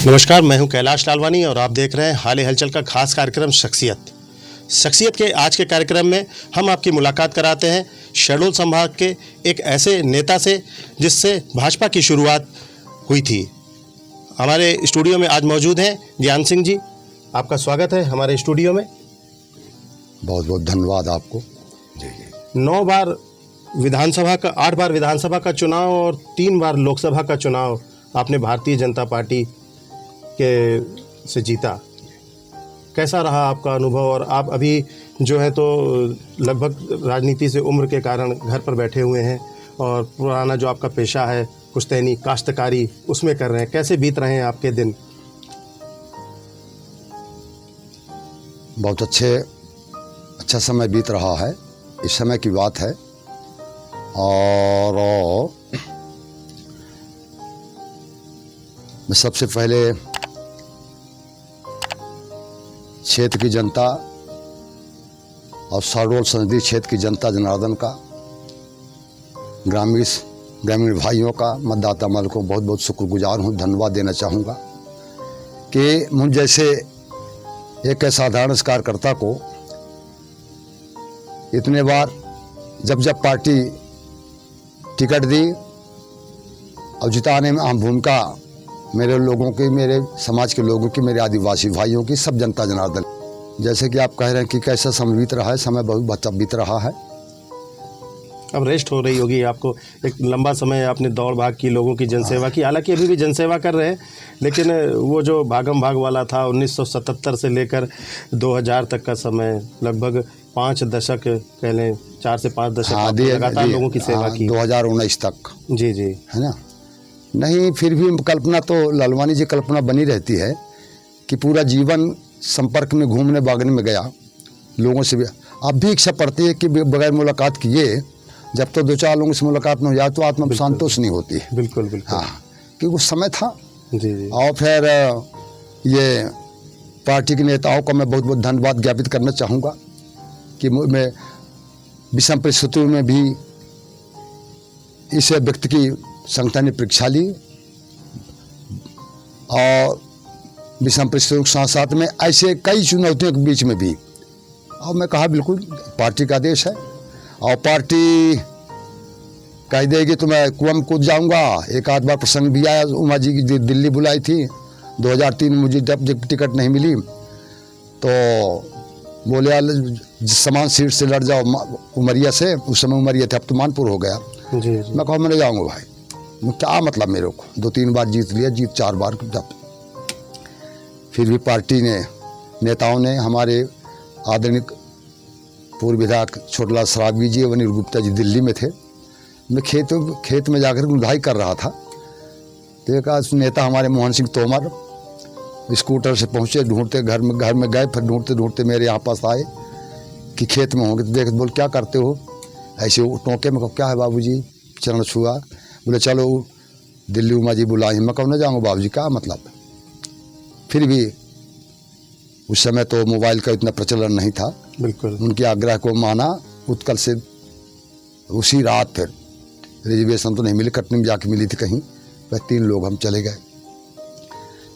नमस्कार, मैं हूं कैलाश लालवानी और आप देख रहे हैं हाल हलचल का खास कार्यक्रम शख्सियत के आज के कार्यक्रम में हम आपकी मुलाकात कराते हैं शहडोल संभाग के एक ऐसे नेता से जिससे भाजपा की शुरुआत हुई थी। हमारे स्टूडियो में आज मौजूद हैं ज्ञान सिंह जी। आपका स्वागत है हमारे स्टूडियो में। बहुत बहुत धन्यवाद आपको। जी 9 बार विधानसभा का 8 बार विधानसभा का चुनाव और 3 बार लोकसभा का चुनाव आपने भारतीय जनता पार्टी के से जीता। कैसा रहा आपका अनुभव? और आप अभी जो है तो लगभग राजनीति से उम्र के कारण घर पर बैठे हुए हैं और पुराना जो आपका पेशा है पुश्तैनी काश्तकारी उसमें कर रहे हैं। कैसे बीत रहे हैं आपके दिन? बहुत अच्छा समय बीत रहा है। इस समय की बात है। और मैं सबसे पहले क्षेत्र की जनता और शहडोल संसदीय क्षेत्र की जनता जनार्दन का, ग्रामीण भाइयों का, मतदाता मल को बहुत बहुत शुक्रगुजार हूँ, धन्यवाद देना चाहूँगा कि मुझ जैसे एक साधारण कार्यकर्ता को इतने बार जब पार्टी टिकट दी और जिताने में अहम भूमिका मेरे लोगों की, मेरे समाज के लोगों की, मेरे आदिवासी भाइयों की, सब जनता जनार्दन। जैसे कि आप कह रहे हैं कि कैसा समय बीत रहा है, समय बहुत अच्छा बीत रहा है। अब रेस्ट हो रही होगी आपको। एक लंबा समय आपने दौड़ भाग की, लोगों की जनसेवा की। हालांकि अभी भी जनसेवा कर रहे हैं, लेकिन वो जो भागम भाग वाला था 1977 से लेकर 2000 तक का समय, लगभग 5 दशक कह लें, 4 से 5 दशक आपने लगातार लोगों की सेवा की। 2019 तक। जी है ना। नहीं, फिर भी कल्पना तो लालवानी जी कल्पना बनी रहती है कि पूरा जीवन संपर्क में घूमने भागने में गया लोगों से भी। अब भी इच्छा पड़ती है कि बगैर मुलाकात किए, जब तो 2-4 लोगों से मुलाकात न हो जाए तो आत्मा संतोष नहीं होती है। बिल्कुल। हाँ, कि वो समय था। जी। और फिर ये पार्टी के नेताओं का मैं बहुत बहुत धन्यवाद ज्ञापित करना चाहूँगा कि मैं विषम परिस्थितियों में भी इस व्यक्ति की संगठन ने परीक्षा ली और विषम परिस्थितियों के साथ साथ में ऐसे कई चुनौतियों के बीच में भी, और मैं कहा बिल्कुल पार्टी का आदेश है और पार्टी कह देगी तो मैं कुआं में कूद जाऊंगा। एक आध बार प्रसंग भी आया, उमा जी की दिल्ली बुलाई थी 2003 में, मुझे जब टिकट नहीं मिली तो बोले यार समान सीट से लड़ जाओ उमरिया से। उस समय उमरिया थे, अब तो मानपुर हो गया। जी। मैं कहा मैं नहीं जाऊँगा भाई, क्या मतलब मेरे को 2-3 बार जीत लिया, 4 बार जब। फिर भी पार्टी ने, नेताओं ने, हमारे आदरणीय पूर्व विधायक छोटलाल सराबी जी, वनीर गुप्ता जी दिल्ली में थे। मैं खेत में जाकर गुड़ाई कर रहा था तो एक नेता हमारे मोहन सिंह तोमर स्कूटर से पहुँचे, ढूंढते घर में गए, फिर ढूंढते मेरे यहाँ पास आए कि खेत में होंगे। तो देख बोल क्या करते हो? ऐसे टोंके में। क्या है बाबूजी? चरण छुआ। बोले चलो दिल्ली उमा जी बुलाई। मैं कहूँ न जाऊँगा बाबूजी, क्या मतलब। फिर भी उस समय तो मोबाइल का इतना प्रचलन नहीं था। बिल्कुल। उनके आग्रह को माना। उत्कल से उसी रात फिर रिजर्वेशन तो नहीं मिली, कटनी में जाके मिली थी कहीं। वह 3 लोग हम चले गए।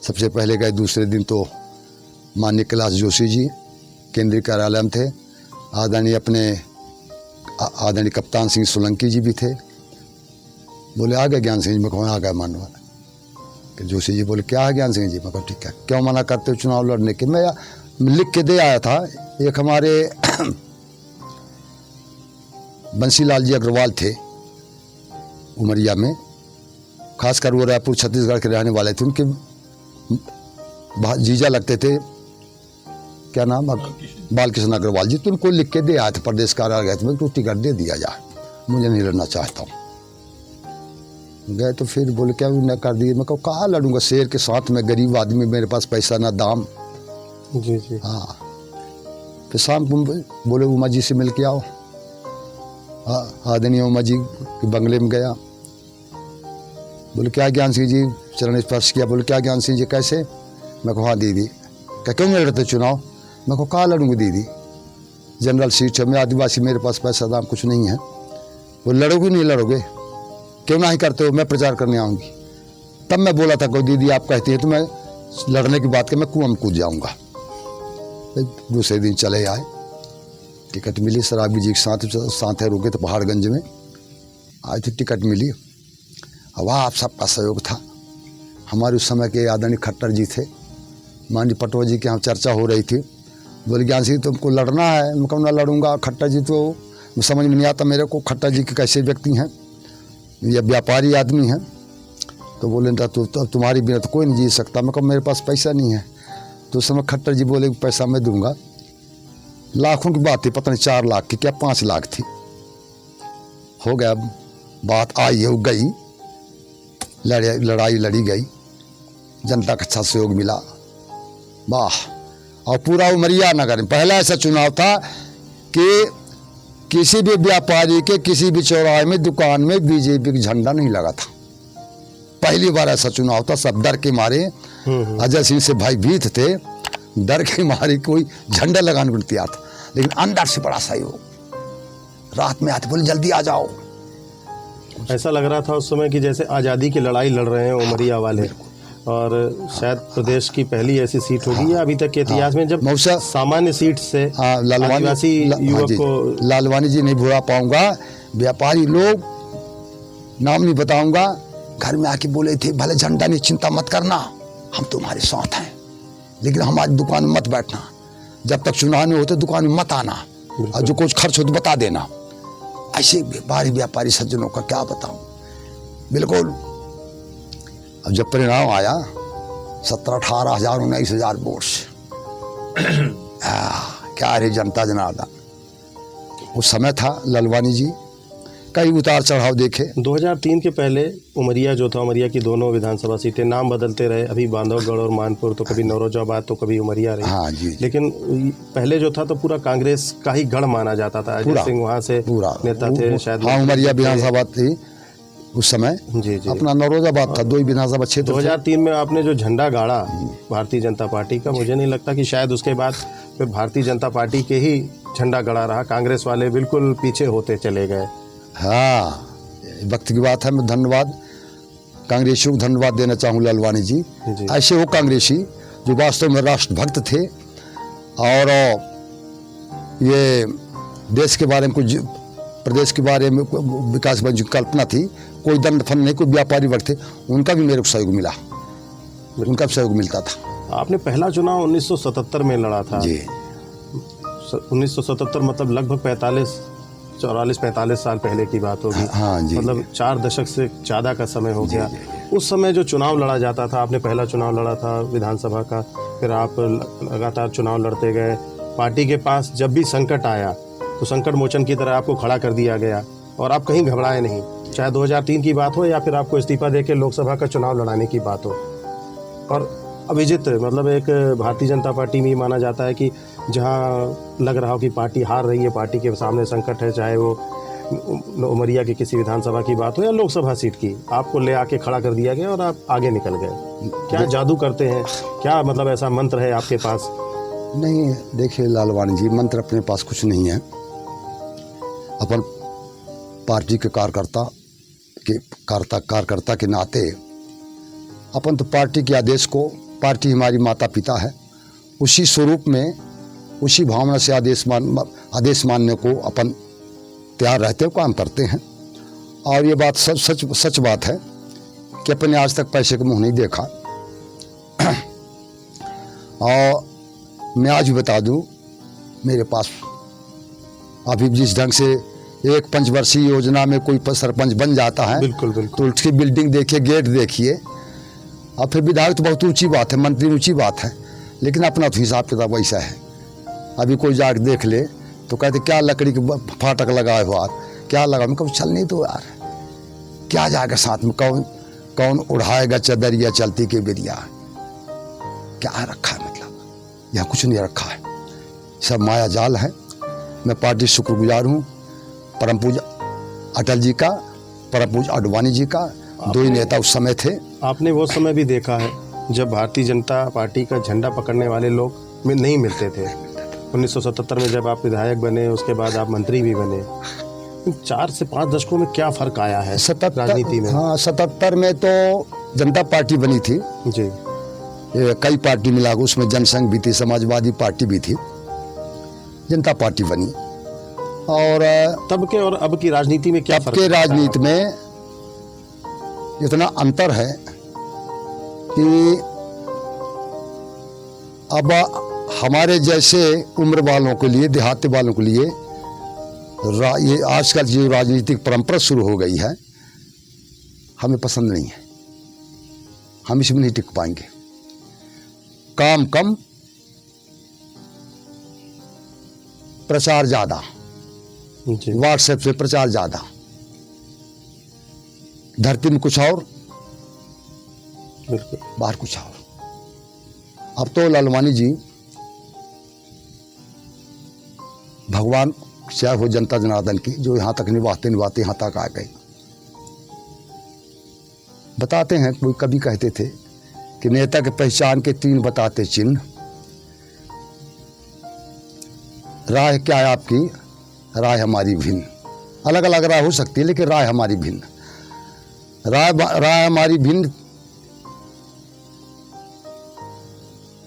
सबसे पहले गए, दूसरे दिन तो माननीय कैलाश जोशी जी केंद्रीय कार्यालय में थे। आदरणीय कप्तान सिंह सोलंकी जी भी थे। बोले आ गए ज्ञान सिंह जी? मैं कहूँ आ गए मानवा। कि जोशी जी बोले क्या है ज्ञान सिंह जी? मैं कहूँ ठीक है, क्यों मना करते हो चुनाव लड़ने के? मैं लिख के दे आया था। एक हमारे बंसीलाल जी अग्रवाल थे उमरिया में, खासकर वो रायपुर छत्तीसगढ़ के रहने वाले थे। उनके जीजा लगते थे, क्या नाम, बालकृष्ण अग्रवाल जी। तो उनको लिख के दे आए थे, प्रदेश कार्यालय गए थे। मैं तो टिकट दे दिया जाए, मुझे नहीं लड़ना चाहता हूँ। गए तो फिर बोले क्या न कर दिए। मैं कहूँ कहाँ लड़ूंगा, शेर के साथ में गरीब आदमी, मेरे पास पैसा ना दाम। जी। हाँ, फिर शाम को बोले उमा जी से मिल के आओ। आदरणीय उमा जी के बंगले में गया। बोले क्या ज्ञान सिंह जी, चरण स्पर्श किया। बोले क्या ज्ञान सिंह जी कैसे? मैं कहूँ हाँ दीदी। क्या क्यों नहीं लड़ते चुनाव? मैं कहूँ कहाँ लड़ूंगी दीदी, जनरल सीट है, मैं आदिवासी, मेरे पास पैसा दाम कुछ नहीं है। वो लड़ोगे नहीं लड़ोगे, क्यों ना ही करते हो, मैं प्रचार करने आऊँगी। तब मैं बोला था कोई दीदी आप कहती है तो मैं लड़ने की बात के मैं कुआं में कूद जाऊँगा। दूसरे दिन चले आए, टिकट मिली, शराबी जी के साथ है, रुके तो पहाड़गंज में आए थे, टिकट मिली। अब आप सबका सहयोग था। हमारे उस समय के आदरणीय खट्टर जी थे, माननीय पटवा जी के यहाँ चर्चा हो रही थी, बोले ज्ञान सिंह तुमको लड़ना है। मैं कहूँ ना लड़ूंगा, खट्टर जी तो समझ में नहीं आता मेरे को, खट्टर जी के कैसे व्यक्ति हैं, या व्यापारी आदमी हैं। तो बोले तो तुम्हारी बिना तो कोई नहीं जीत सकता। मैं कहूँ मेरे पास पैसा नहीं है। तो उस समय खट्टर जी बोले पैसा मैं दूंगा। लाखों की बात थी, पता नहीं 4 लाख की क्या 5 लाख थी। हो गया, बात आई हो गई, लड़ाई लड़ी गई, जनता का अच्छा सहयोग मिला, वाह। और पूरा उमरिया नगर में पहला ऐसा चुनाव था कि किसी भी व्यापारी के किसी भी चौराहे में दुकान में बीजेपी का झंडा नहीं लगा था। पहली बार ऐसा चुनाव था। सब डर के मारे, अजय सिंह से भाई भीत थे, डर के मारे कोई झंडा लगाने को नहीं तैयार था। लेकिन अंदर से बड़ा सहयोग, रात में आते बोले जल्दी आ जाओ। ऐसा लग रहा था उस समय कि जैसे आज़ादी की लड़ाई लड़ रहे हैं उमरिया वाले, और शायद प्रदेश की पहली ऐसी सीट होगी या अभी तक के इतिहास में जब सामान्य सीट से आदिवासी युवक को। लालवानी जी नहीं भुला पाऊंगा, व्यापारी लोग, नाम नहीं बताऊंगा, घर में आके बोले थे भले झंडा नहीं, चिंता मत करना, हम तुम्हारे साथ हैं, लेकिन हमारी दुकान में मत बैठना, जब तक चुनाव नहीं होते दुकान में मत आना, और जो कुछ खर्च हो तो बता देना। ऐसे व्यापारी सज्जनों का क्या बताऊं, बिल्कुल। अब जब परिणाम आया 17-18 हजार 19 हजार वोट से, क्या रे जनता जनार्दन। उस समय था लालवानी जी, कई उतार चढ़ाव देखे। 2003 के पहले उमरिया जो था, उमरिया की दोनों विधानसभा सीटें नाम बदलते रहे, अभी बांधवगढ़ और मानपुर, तो कभी नौरोजाबाद तो कभी उमरिया रही। हाँ जी। लेकिन पहले जो था तो पूरा कांग्रेस का ही गढ़ माना जाता था। अजय सिंह वहाँ से नेता थे शायद। हाँ, उमरिया विधानसभा थी उस समय। जी जी। अपना नौरोजाबाद था, 2 विधानसभा क्षेत्र। 2003 में आपने जो झंडा गाड़ा भारतीय जनता पार्टी का, मुझे नहीं लगता कि शायद उसके बाद फिर भारतीय जनता पार्टी के ही झंडा गड़ा रहा, कांग्रेस वाले बिल्कुल पीछे होते चले गए। हाँ, वक्त की बात है। मैं धन्यवाद कांग्रेसियों को धन्यवाद देना चाहूँ लालवानी जी। ऐसे वो कांग्रेसी जो वास्तव में राष्ट्रभक्त थे, और ये देश के बारे में कुछ, प्रदेश के बारे में विकास की कल्पना थी, कोई दंड फंड नहीं, कोई व्यापारी वर्ग थे, उनका भी मेरे को सहयोग मिला, उनका भी सहयोग मिलता था। आपने पहला चुनाव 1977 में लड़ा था जी। 1977 मतलब लगभग 44-45 साल पहले की बात होगी। हाँ जी। मतलब 4 दशक से ज़्यादा का समय हो गया। उस समय जो चुनाव लड़ा जाता था, आपने पहला चुनाव लड़ा था विधानसभा का, फिर आप लगातार चुनाव लड़ते गए। पार्टी के पास जब भी संकट आया तो संकट मोचन की तरह आपको खड़ा कर दिया गया, और आप कहीं घबराए नहीं, चाहे 2003 की बात हो या फिर आपको इस्तीफा देकर लोकसभा का चुनाव लड़ाने की बात हो। और अभिजीत, मतलब एक भारतीय जनता पार्टी में ही माना जाता है कि जहाँ लग रहा हो कि पार्टी हार रही है, पार्टी के सामने संकट है, चाहे वो उमरिया की किसी विधानसभा की बात हो या लोकसभा सीट की, आपको ले आके खड़ा कर दिया गया और आप आगे निकल गए। क्या जादू करते हैं, क्या मतलब ऐसा मंत्र है आपके पास? नहीं, देखिए लालवानी जी, मंत्र अपने पास कुछ नहीं है। अपन पार्टी के कार्यकर्ता के नाते अपन तो पार्टी के आदेश को, पार्टी हमारी माता पिता है, उसी स्वरूप में, उसी भावना से आदेश मानने को अपन तैयार रहते हैं, काम करते हैं। और ये बात सच बात है कि अपन ने आज तक पैसे का मुंह नहीं देखा। और मैं आज भी बता दूं, मेरे पास अभी जिस ढंग से एक 5 वर्षीय योजना में कोई सरपंच बन जाता है, बिल्कुल तो उसकी बिल्डिंग देखिए, गेट देखिए, और फिर विधायक तो बहुत ऊंची बात है, मंत्री ऊंची बात है, लेकिन अपना तो हिसाब किताब वैसा है। अभी कोई जाके देख ले तो कहते क्या लकड़ी के फाटक लगाए हो यार, क्या लगा? मैं कभी चल नहीं तो यार, क्या जाएगा साथ में, कौन उड़ाएगा चदरिया चलती के बिरिया, क्या रखा है? मतलब यहाँ कुछ नहीं रखा है, सब माया जाल है। मैं पार्टी शुक्रगुजार हूँ परम पूज्य अटल जी का, परम पूज्य आडवाणी जी का, 2 ही नेता उस समय थे। आपने वो समय भी देखा है जब भारतीय जनता पार्टी का झंडा पकड़ने वाले लोग नहीं मिलते थे, 1977 में जब आप विधायक बने, उसके बाद आप मंत्री भी बने। 4 से 5 दशकों में क्या फर्क आया है राजनीति में? हाँ, 77 में तो जनता पार्टी बनी थी जी। कई पार्टी मिला, उसमें जनसंघ भी थी, समाजवादी पार्टी भी थी, जनता पार्टी बनी। और तब के और अब की राजनीति में क्या अब फर्क के है? राजनीति में इतना अंतर है कि अब हमारे जैसे उम्र वालों के लिए, देहाती वालों के लिए ये आजकल जो राजनीतिक परंपरा शुरू हो गई है, हमें पसंद नहीं है। हम इसमें नहीं टिक पाएंगे। काम कम, प्रचार ज्यादा, जी। व्हाट्सएप से प्रचार ज्यादा, धरती में कुछ और, बिल्कुल। बाहर कुछ और। अब तो लालवानी जी भगवान चाहे हो जनता जनार्दन की, जो यहाँ तक निभाते निभाते यहाँ तक आ गए। बताते हैं, कोई कभी कहते थे कि नेता के पहचान के 3 बताते चिन्ह। राय क्या है आपकी? राय हमारी भिन्न। अलग अलग राय हो सकती है, लेकिन राय हमारी भिन्न। राय हमारी भिन्न,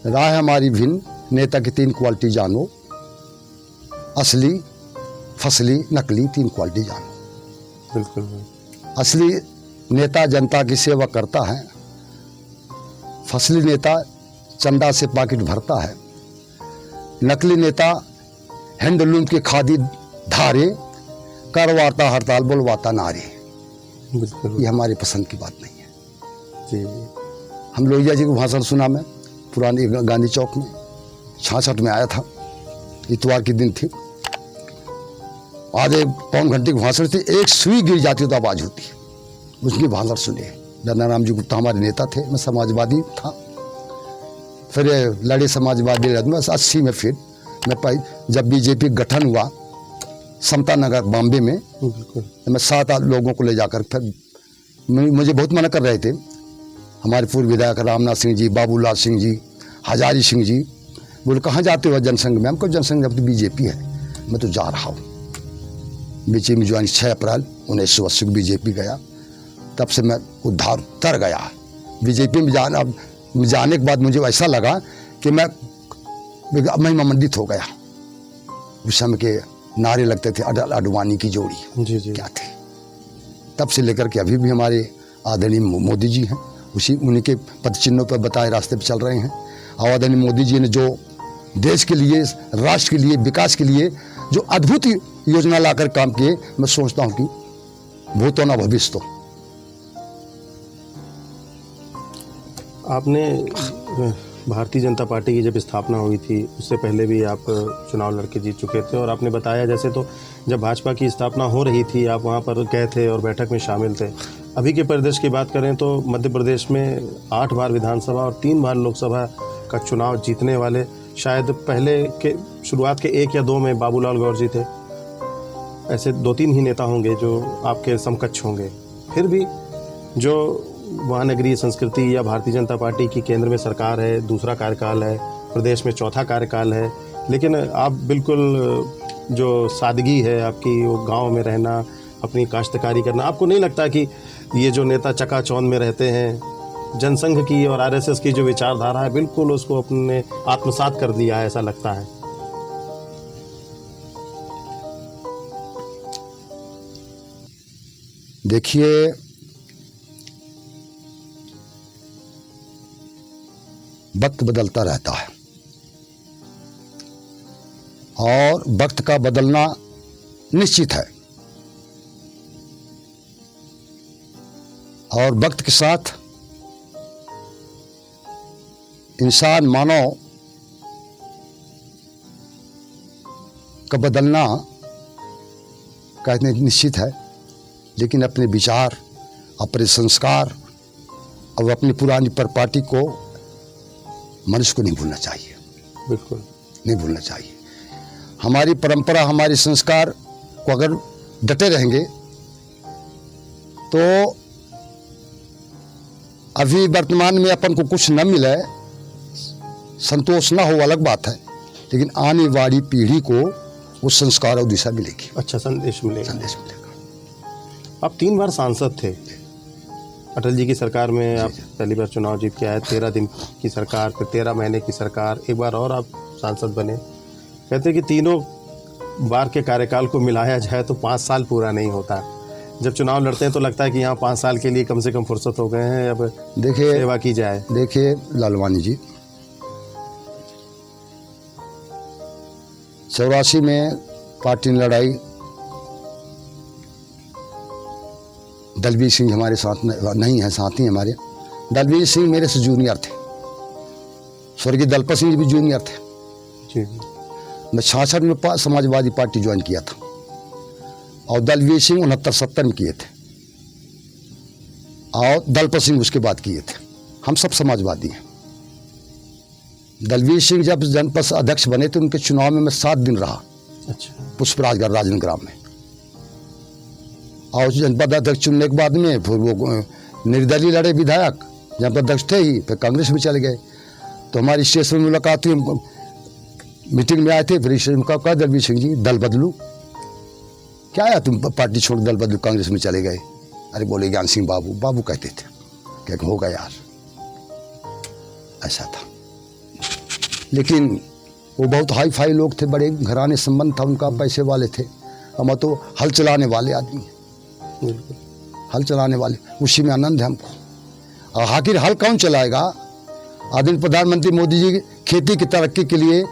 राय हमारी भिन्न। नेता की 3 क्वालिटी जानो, असली, फसली, नकली, 3 क्वालिटी जानो। बिल्कुल। असली नेता जनता की सेवा करता है, फसली नेता चंदा से पॉकेट भरता है, नकली नेता हैंडलूम के खादी धारे, करवाता हड़ताल, बोलवाता नारे। बिल्कुल। ये हमारी पसंद की बात नहीं है। जी। हम लोहिया जी को भाषण सुना मैं पुरानी गांधी चौक में, 66 में आया था, इतवार के दिन थी। आधे पौन घंटे की भाषण थी, एक सुई गिर जाती तो आवाज होती। उसकी भाषण सुने। नंदाराम जी गुप्ता हमारे नेता थे, मैं समाजवादी था, फिर लड़े समाजवादी में 80 में। फिर मैं जब बीजेपी गठन हुआ समता नगर बॉम्बे में, मैं 7 लोगों को ले जाकर, फिर मुझे बहुत मना कर रहे थे हमारे पूर्व विधायक रामनाथ सिंह जी, बाबूलाल सिंह जी, हजारी सिंह जी। बोले कहाँ जाते हो? जनसंघ में। हमको जनसंघ जब तो बीजेपी है, मैं तो जा रहा हूँ। बीजेपी में ज्वाइन 6 अप्रैल 1980 को बीजेपी गया। तब से मैं उद्धार तर गया। बीजेपी में जाने के बाद मुझे ऐसा लगा कि मैं महिमामंडित हो गया। उस समय के नारे लगते थे, अटल अडवाणी की जोड़ी। जी। क्या थे। तब से लेकर के अभी भी हमारे आदरणीय मोदी जी हैं, उन्हीं के पद चिन्हों पर बताए रास्ते पर चल रहे हैं। और आदरणीय मोदी जी ने जो देश के लिए, राष्ट्र के लिए, विकास के लिए जो अद्भुत योजना लाकर काम किए, मैं सोचता हूं कि भूतो न भविष्य। आपने भारतीय जनता पार्टी की जब स्थापना हुई थी, उससे पहले भी आप चुनाव लड़के जीत चुके थे, और आपने बताया जैसे तो जब भाजपा की स्थापना हो रही थी आप वहाँ पर गए थे और बैठक में शामिल थे। अभी के परिदृश्य की बात करें तो मध्य प्रदेश में 8 बार विधानसभा और 3 बार लोकसभा का चुनाव जीतने वाले शायद पहले के शुरुआत के 1 या 2 में बाबूलाल गौर जी थे। ऐसे 2-3 ही नेता होंगे जो आपके समकक्ष होंगे। फिर भी जो महानगरीय संस्कृति या भारतीय जनता पार्टी की केंद्र में सरकार है, दूसरा कार्यकाल है, प्रदेश में चौथा कार्यकाल है, लेकिन आप बिल्कुल जो सादगी है आपकी, वो गांव में रहना, अपनी काश्तकारी करना, आपको नहीं लगता कि ये जो नेता चकाचौंध में रहते हैं, जनसंघ की और आरएसएस की जो विचारधारा है बिल्कुल उसको अपने आत्मसात कर दिया है, ऐसा लगता है? देखिए, वक्त बदलता रहता है और वक्त का बदलना निश्चित है, और वक्त के साथ इंसान, मानव का बदलना कहते हैं निश्चित है। लेकिन अपने विचार, अपने संस्कार और अपनी पुरानी पार्टी को मनुष्य को नहीं भूलना चाहिए। बिल्कुल नहीं भूलना चाहिए। हमारी परंपरा, हमारे संस्कार को अगर डटे रहेंगे तो अभी वर्तमान में अपन को कुछ न मिले, संतोष ना हो, अलग बात है, लेकिन आने वाली पीढ़ी को वो संस्कार और दिशा मिलेगी, अच्छा संदेश मिलेगा। संदेश मिलेगा। आप 3 बार सांसद थे अटल जी की सरकार में। आप पहली बार चुनाव जीत के आए, 13 दिन की सरकार, फिर 13 महीने की सरकार, एक बार और आप सांसद बने। कहते हैं कि तीनों बार के कार्यकाल को मिलाया जाए तो 5 साल पूरा नहीं होता। जब चुनाव लड़ते हैं तो लगता है कि यहाँ 5 साल के लिए कम से कम फुर्सत हो गए हैं, अब देखिए सेवा की जाए। देखिए लालवानी जी, 84 में पार्टी ने लड़ाई, दलबीर सिंह हमारे साथ नहीं है, साथी हमारे। दलबीर सिंह मेरे से जूनियर थे, स्वर्गीय दलपत सिंह भी जूनियर थे। जी। मैं 66 में समाजवादी पार्टी ज्वाइन किया था और दलबीर सिंह 69-70 में किए थे और दलपत सिंह उसके बाद किए थे। हम सब समाजवादी हैं। दलबीर सिंह जब जनपद अध्यक्ष बने थे उनके चुनाव में मैं 7 दिन रहा, अच्छा। पुष्पराजगढ़ राजन ग्राम में, और जनपद अध्यक्ष चुनने के बाद में फिर वो निर्दलीय लड़े विधायक, जनपद अध्यक्ष थे ही, फिर कांग्रेस में चले गए। तो हमारी स्टेशन में मुलाकात हुई, मीटिंग में आए थे, फिर स्टेशन में कहा दलबीर सिंह जी दल बदलू, क्या आया तुम पार्टी छोड़ दल बदलू, कांग्रेस में चले गए। अरे बोले ज्ञान सिंह बाबू, बाबू कहते थे, क्या होगा यार, ऐसा था। लेकिन वो बहुत हाई फाई लोग थे, बड़े घराने संबंध था उनका, पैसे वाले थे। हम तो हल चलाने वाले आदमी, हल चलाने वाले, उसी में आनंद है हमको। और आखिर हल कौन चलाएगा? आदरणीय प्रधानमंत्री मोदी जी खेती की तरक्की के लिए,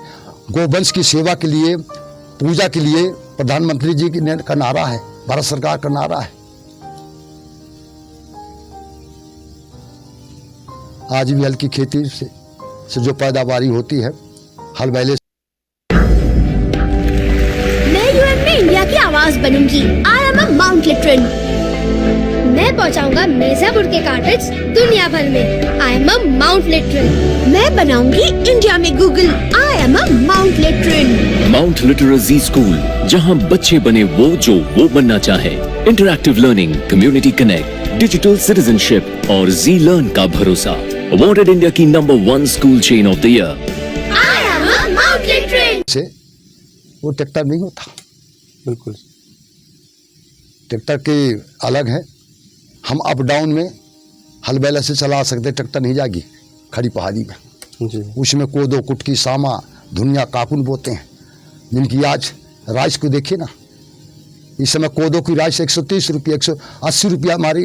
गोवंश की सेवा के लिए, पूजा के लिए प्रधानमंत्री जी का नारा है, भारत सरकार का नारा है। आज भी हल की खेती से जो पैदावारी होती है, हल बैले। मैं यूएन में इंडिया की आवाज बनूंगी। आई एम अ माउंट लिटरन। मैं पहुंचाऊंगा मिर्जापुर के कार्पेट्स दुनिया भर में। I am a Mount Literan. मैं बनाऊंगी इंडिया में Google. I am a Mount Literan. Mount literacy school, जहां बच्चे बने वो बनना चाहे। Interactive learning, community connect, digital citizenship और जी लर्न का भरोसा। अवॉर्डेड इंडिया की number 1 school chain of the year. I am a Mount Literan. से वो ट्रैक्टर नहीं होता, बिल्कुल। ट्रैक्टर की अलग है। हम अप डाउन में हल बैला से चला सकते, ट्रैक्टर नहीं जाएगी खड़ी पहाड़ी में। जी। उसमें कोदो, कुटकी, सामा, धुनिया, काकुन बोते हैं, जिनकी आज राइस को देखिए ना। इस समय कोदो की राइस 130 रुपये, 180 रुपया हमारी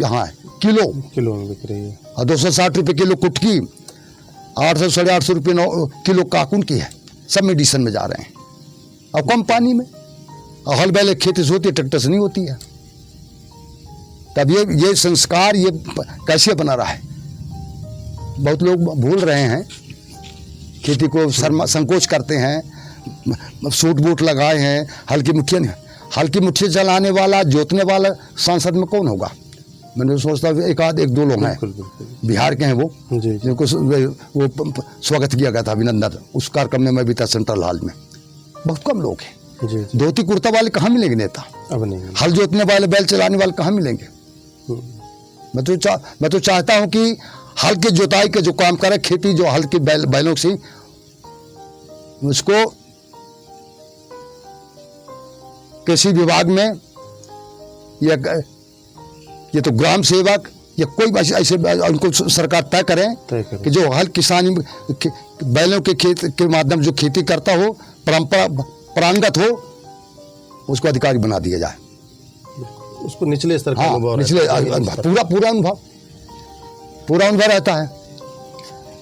यहाँ है किलो में बिक रही है। और 260 रुपये किलो कुटकी, 800 साढ़े 800 रुपये किलो काकुन की है। सब मेडिसन में जा रहे हैं और कम पानी में। और हल बैल खेती से होती है, ट्रैक्टर से नहीं होती है। तब ये संस्कार ये कैसे बना रहा है? बहुत लोग भूल रहे हैं, खेती को संकोच करते हैं, सूट बूट लगाए हैं। हल्की मुठ्ठी चलाने वाला, जोतने वाला सांसद में कौन होगा? मैंने सोचता एक दो लोग हैं, बिहार के हैं वो, जिनको वो स्वागत किया गया था, अभिनंदन। उस कार्यक्रम में मैं भी था सेंट्रल हॉल में। बहुत कम लोग हैं। धोती कुर्ता वाले कहाँ मिलेंगे नेता? अब नहीं। हल जोतने वाले, बैल चलाने वाले कहाँ मिलेंगे? मैं तो चाहता हूं कि हल की जोताई के जो काम करे, खेती जो हल के बैलों से, उसको कृषि विभाग में या ये तो ग्राम सेवक या कोई ऐसे उनको सरकार तय करें कि जो हल किसानी बैलों के खेत के माध्यम जो खेती करता हो, परंपरागत हो, उसको अधिकारी बना दिया जाए। उसको निचले स्तर का अनुभव, निचले पूरा अनुभव रहता है।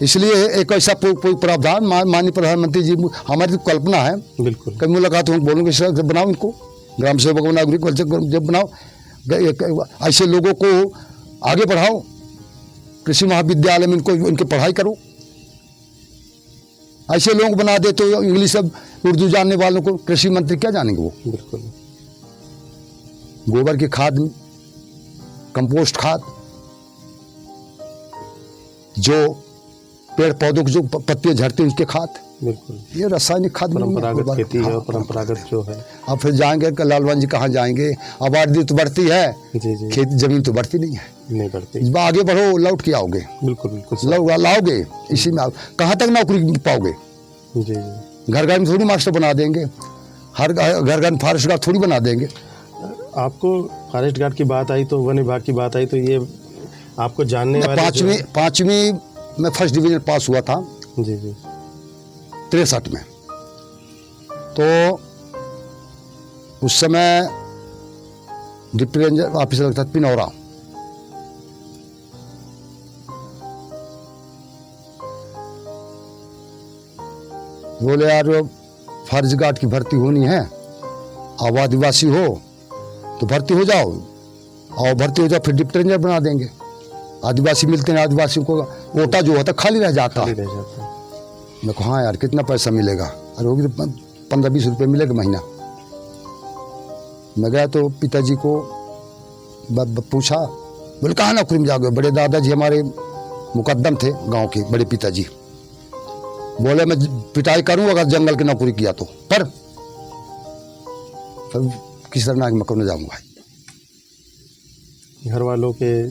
इसलिए एक ऐसा प्रावधान माननीय प्रधानमंत्री जी, हमारी तो कल्पना है, बिल्कुल कभी मुलाकात हो बोलूँगे सर बनाओ, इनको ग्राम सेवक बनाओ, एग्रीकल्चर जब बनाओ, ऐसे लोगों को आगे बढ़ाओ, कृषि महाविद्यालय में इनकी पढ़ाई करो। ऐसे लोग बना दे तो इंग्लिश सब उर्दू जानने वालों को कृषि मंत्री क्या जानेंगे वो? बिल्कुल। गोबर की खाद, कंपोस्ट खाद, जो पेड़ पौधों की जो पत्तियां झड़ती हैं उसके खाद, बिल्कुल ये रासायनिक खाद, परंपरागत खेती है और परंपरागत जो है। अब फिर जाएंगे लालवान जी, कहाँ जाएंगे? आबादी तो बढ़ती है, खेती जमीन तो बढ़ती नहीं है, नहीं बढ़ती। आगे बढ़ो, लौट के आओगे, बिल्कुल लाओगे, इसी में कहाँ तक नौकरी पाओगे? घर घर में थोड़ी मास्टर बना देंगे, हर घर घर में फॉरेस्ट गार्ड थोड़ी बना देंगे। आपको फॉरेस्ट गार्ड की बात आई तो, वन विभाग की बात आई तो, ये आपको जानने वाले पाँचवीं में फर्स्ट डिवीजन पास हुआ था जी जी 63 में। तो उस समय डिप्टी रेंजर ऑफिसर लगता था पिनौरा। बोले यार फॉरेस्ट गार्ड की भर्ती होनी है, अब आदिवासी हो तो भर्ती हो जाओ, और भर्ती हो जाओ फिर डिप्टी रेंजर बना देंगे। आदिवासी मिलते हैं, आदिवासियों को कोटा जो होता खाली रह जाता। खाली रह जाता है। मैं कहा हाँ यार कितना पैसा मिलेगा, अरे होगी तो 15-20 रुपये मिलेगा महीना। मैं गया तो पिताजी को पूछा, बोले कहाँ नौकरी में जाओगे? बड़े दादाजी हमारे मुकद्दम थे गांव के, बड़े पिताजी। बोले मैं पिटाई करूँ अगर जंगल की नौकरी किया तो, पर किस तरह मैं कौन जाऊँगा। घर वालों के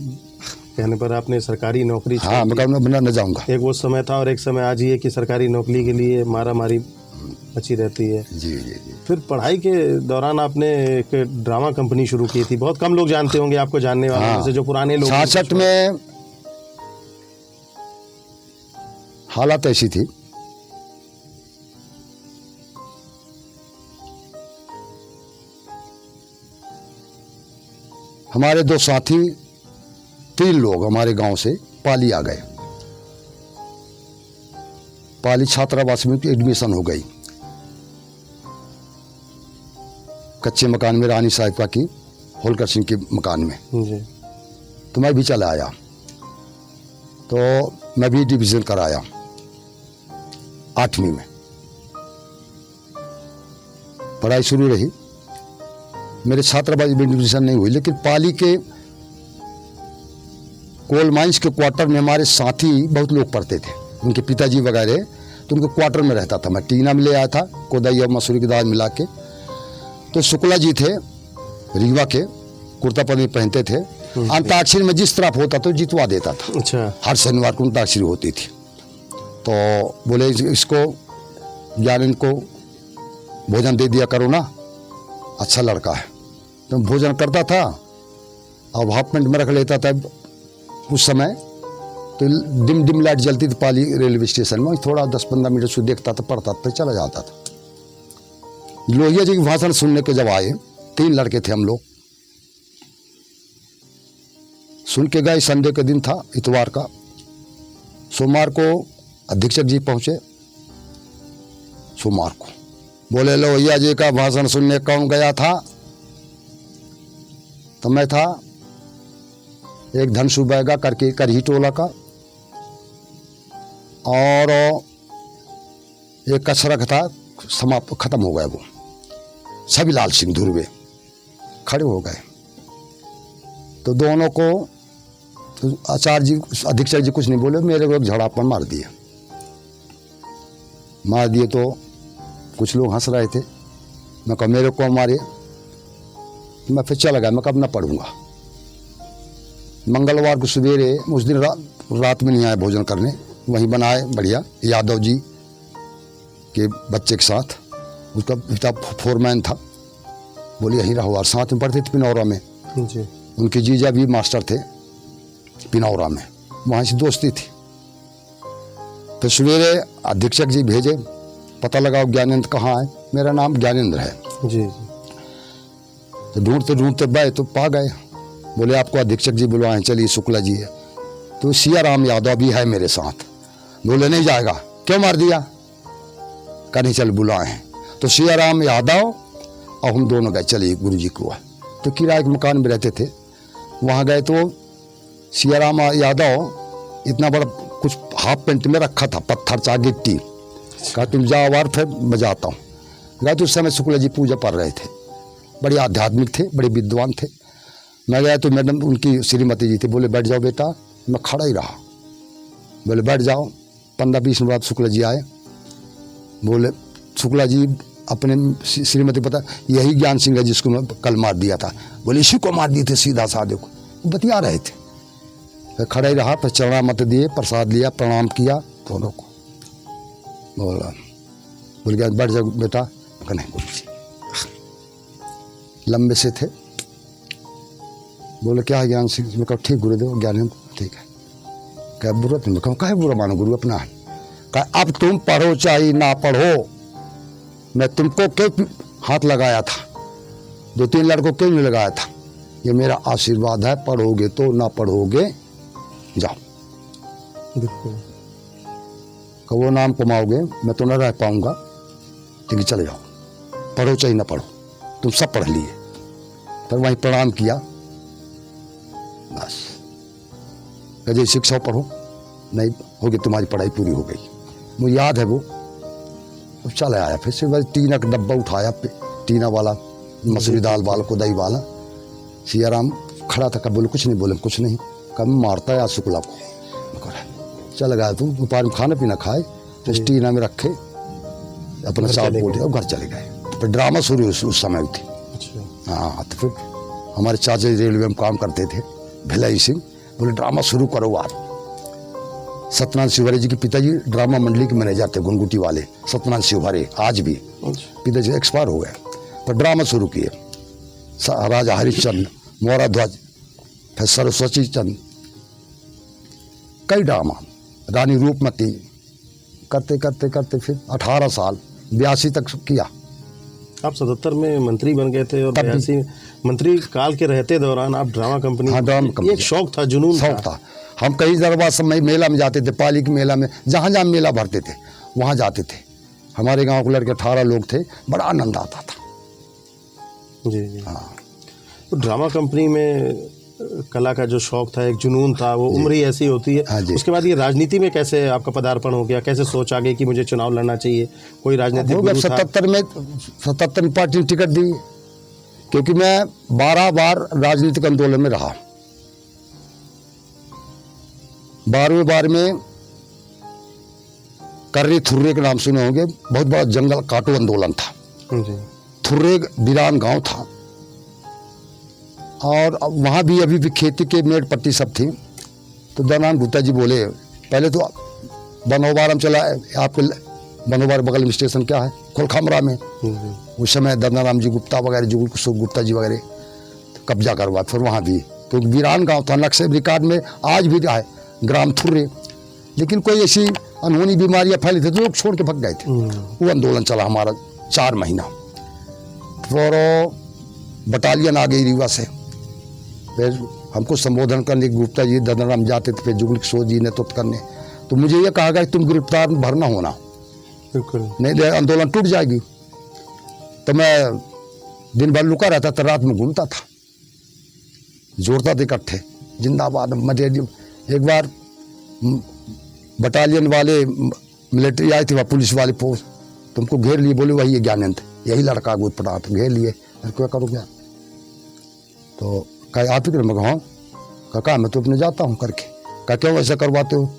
कहने पर आपने सरकारी नौकरी हाँ, मैं कहूँ न जाऊँगा। एक वो समय था और एक समय आज ही है कि सरकारी नौकरी के लिए मारा मारी अच्छी रहती है। जी जी जी। फिर पढ़ाई के दौरान आपने एक ड्रामा कंपनी शुरू की थी, बहुत कम लोग जानते होंगे, आपको जानने वाले हाँ, जैसे जो पुराने लोग। 66 में हालात ऐसी थी, हमारे 2 साथी 3 लोग हमारे गांव से पाली आ गए। पाली छात्रावास में एडमिशन हो गई, कच्चे मकान में, रानी साहिबा की होलकर सिंह के मकान में। जी। तो मैं भी चला आया, तो मैं भी डिवीज़न कराया 8वीं में। पढ़ाई शुरू रही, मेरे छात्रावास में डिवीज़न नहीं हुई, लेकिन पाली के कोल माइंस के क्वार्टर में हमारे साथी बहुत लोग पढ़ते थे, उनके पिताजी वगैरह, तो उनके क्वार्टर में रहता था। मैं टीना में ले आया था, कोदाई और मसूरी की दाल मिला के। तो शुक्ला जी थे रीवा के, कुर्ता पजामा पहनते थे, अंताक्षरी में जिस तरफ होता तो जितवा देता था। अच्छा। हर शनिवार को अंताक्षरी होती थी। तो बोले इसको ज्ञानंद को भोजन दे दिया करो ना, अच्छा लड़का है। तो भोजन करता था और हाफ पैंट में रख लेता था। उस समय तो डिम डिम लाइट जलती थी पाली रेलवे स्टेशन में, थोड़ा 10-15 मिनट से देखता था, पढ़ता था, चला जाता था। लोहिया जी की भाषण सुनने के जब आए, 3 लड़के थे हम लोग, सुन के गए। संडे के दिन था, इतवार का। सोमवार को अधीक्षक जी पहुंचे। सोमवार को बोले लोहिया जी का भाषण सुनने कौन गया था? तो मैं था। एक धनसु बैगा करके करही टोला का, और एक कसरक था, समाप्त खत्म हो गया वो। सभी लाल सिंह धुर्वे खड़े हो गए। तो दोनों को तो आचार्य जी, अधीक्षक जी कुछ नहीं बोले, मेरे को एक झड़ापन मार दिए। तो कुछ लोग हंस रहे थे। मैं कहा मेरे को मारे, मैं फिर चला गया। मैं कब ना पढ़ूंगा। मंगलवार को सवेरे, उस दिन रात में नहीं आए भोजन करने, वहीं बनाए बढ़िया, यादव जी के बच्चे के साथ। उसका पिता फोरमैन था। बोले यहीं रहो, और साथ में पढ़ते थे पिनौरा में। जी। उनके जीजा भी मास्टर थे पिनौरा में, वहाँ से दोस्ती थी। तो सवेरे अधीक्षक जी भेजे, पता लगाओ ज्ञानेंद्र कहाँ है। मेरा नाम ज्ञानेंद्र है। जी। तो ढूंढते ढूंढते गए तो पा गए। बोले आपको अधीक्षक जी बुलवाएं, चलिए शुक्ला जी है। तो सियाराम यादव भी है मेरे साथ। बोले नहीं जाएगा, क्यों मार दिया? कहीं चल बुलाए। तो सियाराम यादव और हम दोनों गए, चलिए गुरु जी को। तो किराए के मकान में रहते थे, वहाँ गए तो सियाराम यादव इतना बड़ा कुछ हाफ पेंट में रखा था, पत्थर चा गिट्टी। कहा तुम जाओ बार, फिर मैं जाता हूँ। गए तो उस समय शुक्ला जी पूजा पढ़ रहे थे, बड़े आध्यात्मिक थे, बड़े विद्वान थे। मैं गया तो मैडम उनकी श्रीमती जी थी। बोले बैठ जाओ बेटा। मैं खड़ा ही रहा। बोले बैठ जाओ। 15-20 मिनट बाद शुक्ला जी आए। बोले शुक्ला जी अपने श्रीमती, पता यही ज्ञान सिंह है जिसको मैं कल मार दिया था। बोले इसी को मार दिए थे, सीधा साधे को। बतिया रहे थे। फिर खड़ा ही रहा, फिर चरणा मत दिए, प्रसाद लिया, प्रणाम किया दोनों को। बोल गया बैठ जा बेटा, कहा नहीं बोल, लंबे से थे। बोले क्या है ज्ञान सिंह? मैं कहा ठीक गुरुदेव, ज्ञानेंद्र ठीक है। क्या बुरा तुम? कहा काहे बुरा मानो गुरु अपना? कहा अब तुम पढ़ो चाहे ना पढ़ो, मैं तुमको क्यों हाथ लगाया था, 2-3 लड़कों क्यों नहीं लगाया था? ये मेरा आशीर्वाद है, पढ़ोगे तो ना पढ़ोगे जाओ। बिल्कुल। का वो नाम कमाओगे, मैं तो न रह पाऊंगा, लेकिन चले जाओ, पढ़ो चाहे ना पढ़ो, तुम सब पढ़ लिए। फिर वहीं प्रणाम किया, बस कहे शिक्षा पढ़ो, नहीं होगी तुम्हारी पढ़ाई पूरी हो गई। मुझे याद है वो। अब चले आया, फिर से बस टीना का डब्बा उठाया, टीना वाला, मसूरी दाल वाला, कोदाई वाला। सियाराम खड़ा था, कब बोले कुछ नहीं, बोले कुछ नहीं, कब मारता है आसुकुला को। चल गया तुम दोपहर में खाना पीना खाए, तो टीना में रखे अपना चावल बोल और घर चले गए। फिर ड्रामा शुरू उस समय थी। अच्छा। हाँ, तो फिर हमारे चाचा रेलवे में काम करते थे, भिलाई सिंह, बोले ड्रामा शुरू करो आप। सत्यनारायण शिवहरे जी के पिताजी ड्रामा मंडली के मैनेजर थे, गुनगुटी वाले सत्यनारायण शिवहरे, आज भी। पिताजी एक्सपायर हो गए, पर ड्रामा शुरू किए। राजा हरिश्चंद्र, मोरा ध्वज, फिर सरस्वती चंद, कई ड्रामा, रानी रूपमती, करते करते करते फिर 18 साल 82 तक किया। आप 77 में मंत्री बन गए थे और 82 मंत्री काल के रहते दौरान आप ड्रामा कंपनी। हाँ, ड्रामा कंपनी। एक शौक था, जुनून शौक था। हम कई दरबार समय मेला में जाते थे, पाली के मेला में, जहाँ जहाँ मेला भरते थे वहाँ जाते थे। हमारे गांव के लड़के 18 लोग थे, बड़ा आनंद आता था। जी जी। हाँ, तो ड्रामा कंपनी में कला का जो शौक था, एक जुनून था, वो उम्र ही ऐसी होती है। हाँ जी। उसके बाद ये राजनीति में कैसे आपका पदार्पण हो गया? कैसे सोच आ गई कि मुझे चुनाव लड़ना चाहिए? कोई राजनीतिक हो गया। गुरु था? 77 में पार्टी ने टिकट दी, क्योंकि मैं 12 बार राजनीतिक आंदोलन में रहा। 12वें बार में कर्री थुर्रे के नाम सुने होंगे, बहुत बड़ा जंगल काटो आंदोलन था। जी। थुर्रे वीरान गांव था, और वहाँ भी अभी भी खेती के मेड़ पट्टी सब थी। तो दनान गुप्ता जी बोले, पहले तो बनोबार हम चला, आपके बनोबार बगल में स्टेशन क्या है, खोलखामरा में, उस समय दनाराम जी गुप्ता वगैरह, जुगुल गुप्ता जी वगैरह तो कब्जा करवा। फिर वहाँ भी तो वीरान गांव था, नक्शे रिकॉर्ड में आज भी है ग्राम थुर्रे। लेकिन कोई ऐसी अनहोनी बीमारियाँ फैली थी तो लोग छोड़ के भाग गए थे। वो आंदोलन चला हमारा 4 महीना। फिर बटालियन आ गई रीवा से, फिर हमको संबोधन करने गुप्ता जी ददनराम जाते थे, फिर जुगल किशोर जी ने तो करने। तो मुझे ये कहा गया तुम गिरफ्तार भरना होना, बिल्कुल नहीं आंदोलन टूट जाएगी। तो मैं दिन भर लुका रहता था, रात में घूमता था, जोड़ता था इकट्ठे, जिंदाबाद मटेरियल। एक बार बटालियन वाले मिलिट्री आए थे, वहाँ पुलिस वाले पोस्ट, तुमको घेर लिए, बोले वही है ज्ञानेंद्र, यही लड़का गुद पड़ा, तो घेर लिए। क्या करो क्या? तो कहा आप ही कर, मैं कहा मैं तो अपने जाता हूँ करके। कहा क्यों ऐसा करवाते हो?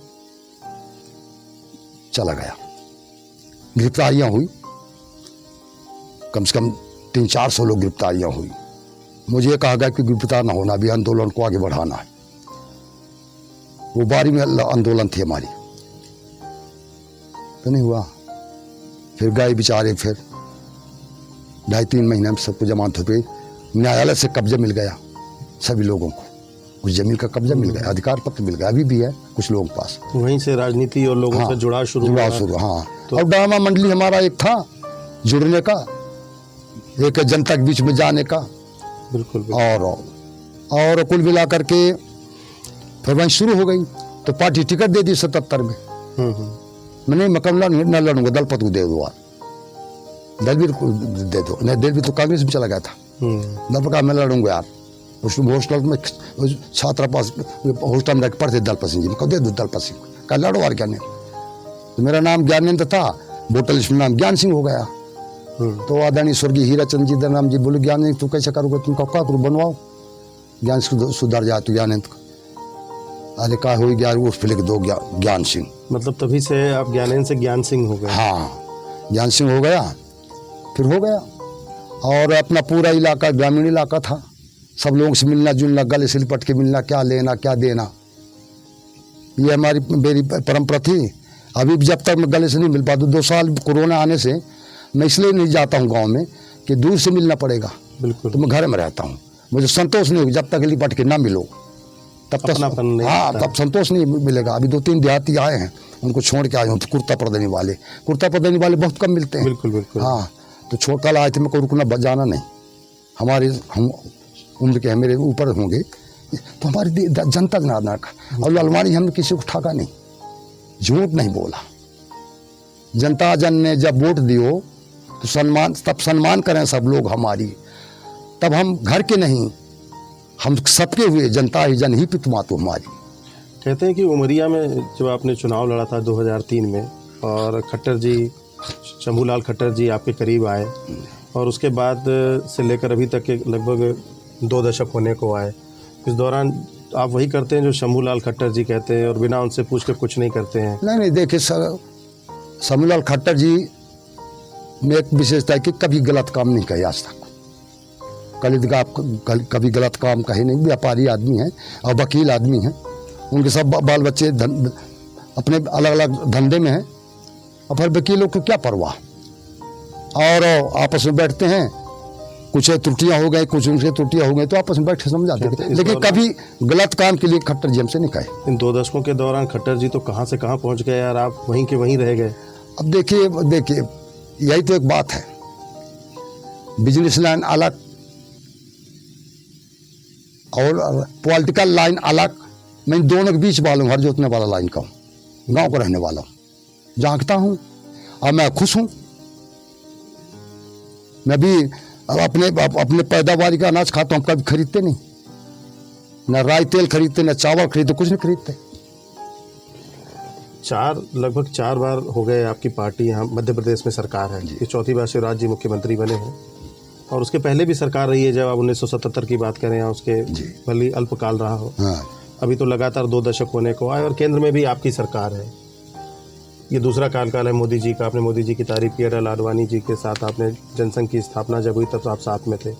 चला गया। गिरफ्तारियाँ हुई, कम से कम 300-400 लोग गिरफ्तारियाँ हुई। मुझे कहा गया कि गिरफ्तार ना होना, अभी आंदोलन को आगे बढ़ाना है। वो बारी में आंदोलन थी हमारी, तो नहीं हुआ। फिर गए बेचारे, फिर 2.5-3 महीने में सबको जमानत हो गई। न्यायालय से कब्जा मिल गया सभी लोगों को, उस जमीन का कब्जा मिल गया, अधिकार पत्र मिल गया, अभी भी है कुछ लोगों के पास। वहीं से राजनीति और लोगों से जुड़ाव शुरू हुआ। हाँ। और ड्रामा मंडली हमारा एक था जुड़ने का, एक जनता के बीच में जाने का। बिल्कुल। और कुल मिला करके फिर वहीं शुरू हो गई। तो पार्टी टिकट दे दी 77 में। मैंने मुकाबला न लड़ूंगा, दलपत को दे दो, दलवीर को दे दो। नहीं, दलवीर तो कांग्रेस में चला गया था। दलपत का मैं लड़ूंगा यार, उसमें हॉस्टल में छात्रा पास हॉस्टल में रख पढ़ते दलपत सिंह जी, मैं दे दो दलपत सिंह, कहा लड़ो यार ज्ञानेंद्र। तो मेरा नाम ज्ञानेंद्र था, वोटर लिस्ट में नाम ज्ञान सिंह हो गया। तो आदरणीय स्वर्गीय हीराचंद जी दनाम जी बोले ज्ञानेंद्र तू कैसे करोगे, तुम क्या करो, बनवाओ ज्ञान सुधर जाए तो ज्ञानेंद्र। अरे कहा हो गया, उस पे लिख दो ज्ञान सिंह। मतलब तभी से आप ज्ञानेंद्र से ज्ञान सिंह हो गए? हाँ, ज्ञान सिंह हो गया। फिर हो गया, और अपना पूरा इलाका ग्रामीण इलाका था, सब लोगों से मिलना जुलना, गले से लिपट के मिलना, क्या लेना क्या देना, ये हमारी मेरी परंपरा थी। अभी जब तक मैं गले से नहीं मिल पाता, 2 साल कोरोना आने से मैं इसलिए नहीं जाता हूँ गांव में कि दूर से मिलना पड़ेगा, बिल्कुल। तो मैं घर में रहता हूँ। मुझे संतोष नहीं होगा जब तक लिपट के ना मिलो, तब तक अपनापन नहीं हाँ होता। तब संतोष नहीं मिलेगा। अभी 2-3 देहाती आए हैं, उनको छोड़ के आए हूँ, तो कुर्ता पड़दनी वाले बहुत कम मिलते हैं। बिल्कुल बिल्कुल। हाँ, तो छोड़ कल आए थे, मेरे को रुकना जाना नहीं, हमारे हम उम्र के हैं, मेरे ऊपर होंगे, तो हमारी जनता जनार्दन का। और ललवानी हमने किसी को ठगा नहीं, झूठ नहीं बोला। जनता जन ने जब वोट दियो तो सम्मान करें सब लोग हमारी, तब हम घर के नहीं, हम सबके हुए, जनता ही जन ही पितुमातु हमारी। कहते हैं कि उमरिया में जब आपने चुनाव लड़ा था 2003 में, और खट्टर जी, शंभूलाल खट्टर जी आपके करीब आए, और उसके बाद से लेकर अभी तक के लगभग 2 दशक होने को आए, इस दौरान आप वही करते हैं जो शंभूलाल खट्टर जी कहते हैं, और बिना उनसे पूछ के कुछ नहीं करते हैं? नहीं, देखिए सर, शंभूलाल खट्टर जी में एक विशेषता है कि कभी गलत काम नहीं कहे आज तक। कभी गलत काम कहे नहीं। व्यापारी आदमी हैं और वकील आदमी हैं, उनके सब बाल बच्चे अपने अलग अलग धंधे में हैं, और फिर वकीलों को क्या परवाह, और आपस में बैठते हैं, कुछ त्रुटियां हो गई, कुछ उनसे त्रुटियां हो गई, तो आपस में बैठ के समझाते हैं, लेकिन कभी गलत काम के लिए खट्टर जी हमसे नहीं कहे। इन 2 दशकों के दौरान खट्टर जी तो कहाँ से कहाँ पहुँच गए यार, आप वहीं के वहीं रह गए। अब देखिए यही तो एक बात है, बिजनेस लाइन अलग और पॉलिटिकल लाइन अलग। मैं दोनों के बीच वाला हूँ, हर जोतने वाला लाइन का हूँ, गांव का रहने वाला हूँ, झांकता हूँ और मैं खुश हूँ। मैं भी अपने पैदावारी का अनाज खाता हूँ, कभी खरीदते नहीं, न राई तेल खरीदते, न चावल खरीदते, कुछ नहीं खरीदते। लगभग 4 बार हो गए आपकी पार्टी यहाँ मध्य प्रदेश में सरकार है, ये 4थी बार शिवराज जी मुख्यमंत्री बने हैं, और उसके पहले भी सरकार रही है, जब आप 1977 की बात करें, या उसके भले अल्पकाल रहा हो। हाँ। अभी तो लगातार 2 दशक होने को आए, और केंद्र में भी आपकी सरकार है, ये दूसरा कार्यकाल है मोदी जी का। आपने मोदी जी की तारीफ की, अटल आडवाणी जी के साथ आपने जनसंघ की स्थापना जब हुई तब तो आप साथ में थे,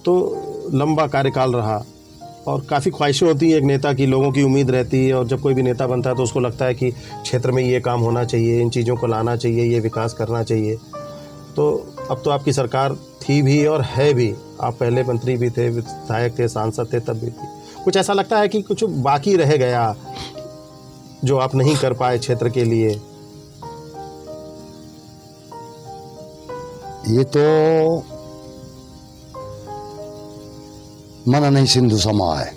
तो लंबा कार्यकाल रहा, और काफ़ी ख्वाहिशें होती हैं एक नेता की, लोगों की उम्मीद रहती है, और जब कोई भी नेता बनता है तो उसको लगता है कि क्षेत्र में ये काम होना चाहिए, इन चीज़ों को लाना चाहिए, ये विकास करना चाहिए। तो अब तो आपकी सरकार थी भी और है भी, आप पहले मंत्री भी थे, विधायक थे, सांसद थे, तब भी थी। कुछ ऐसा लगता है कि कुछ बाकी रह गया जो आप नहीं कर पाए क्षेत्र के लिए? ये तो मना नहीं सिंधु समा है।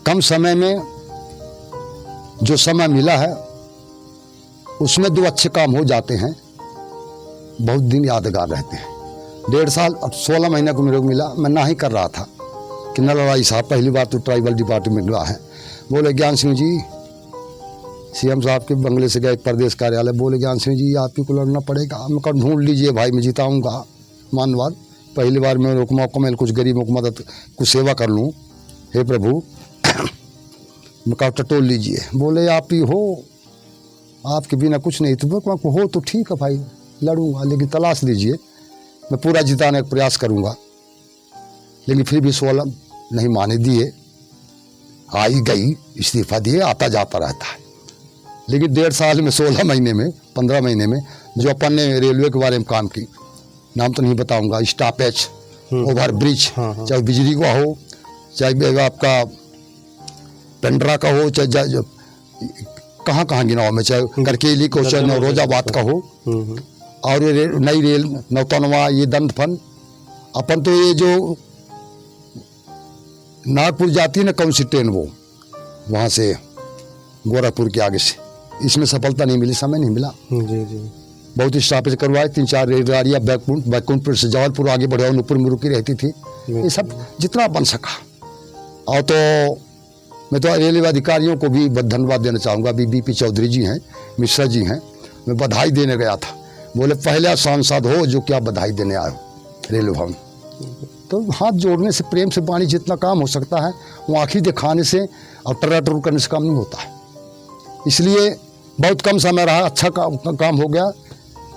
कम समय में जो समय मिला है उसमें 2 अच्छे काम हो जाते हैं, बहुत दिन यादगार रहते हैं। 1.5 साल, अब 16 महीने को मेरे को मिला, मैं ना ही कर रहा था कि नलवाई साहब पहली बार तो ट्राइबल डिपार्टमेंट में है, बोले ज्ञान सिंह जी, सीएम साहब के बंगले से गए प्रदेश कार्यालय, बोले ज्ञान सिंह जी आपकी को लड़ना पड़ेगा। मैं कहा ढूंढ लीजिए भाई, मैं जिताऊंगा, मानवाद, पहली बार मैं मौका मिल कुछ गरीबों को मदद, कुछ सेवा कर लूँ, हे प्रभु। मैं कहा टटोल लीजिए, बोले आप ही हो, आपके बिना कुछ नहीं, तो मैं हो तो ठीक है भाई, लड़ूंगा, लेकिन तलाश दीजिए, मैं पूरा जिताने का प्रयास करूंगा। लेकिन फिर भी 16 नहीं माने दिए, आई गई, इस्तीफा दिए, आता जाता रहता है। लेकिन 1.5 साल में, 16 महीने में, 15 महीने में जो अपन ने रेलवे के बारे में काम की, नाम तो नहीं बताऊंगा, स्टॉपेज, ओवर ब्रिज, चाहे बिजली का हो, चाहे आपका पेंड्रा का हो, चाहे कहाँ कहाँ गिनाओ में, चाहे करकेली को, चाहे नौरोजाबाद का हो, और ये नई रेल नौतनवा, ये दंत फन, अपन तो ये जो नागपुर जाती है ना कौन सी ट्रेन, वो वहाँ से गोरखपुर के आगे से, इसमें सफलता नहीं मिली, समय नहीं मिला। जी जी, बहुत स्टॉपेज करवाए, 3-4 रेलगाड़ियाँ बैकुंठपुर से जबलपुर आगे बढ़े, अनूपपुर में रुकी रहती थी, ये सब जितना बन सका। और तो मैं तो रेलवे अधिकारियों को भी धन्यवाद देना चाहूँगा, बीपी चौधरी जी हैं, मिश्रा जी हैं, मैं बधाई देने गया था, बोले पहला सांसद हो जो क्या बधाई देने आए हो रेलवे भवन। तो हाथ जोड़ने से, प्रेम से वाणी जितना काम हो सकता है, वो आँखी दिखाने से और टर्रा करने से काम नहीं होता है। इसलिए बहुत कम समय रहा, अच्छा काम हो गया।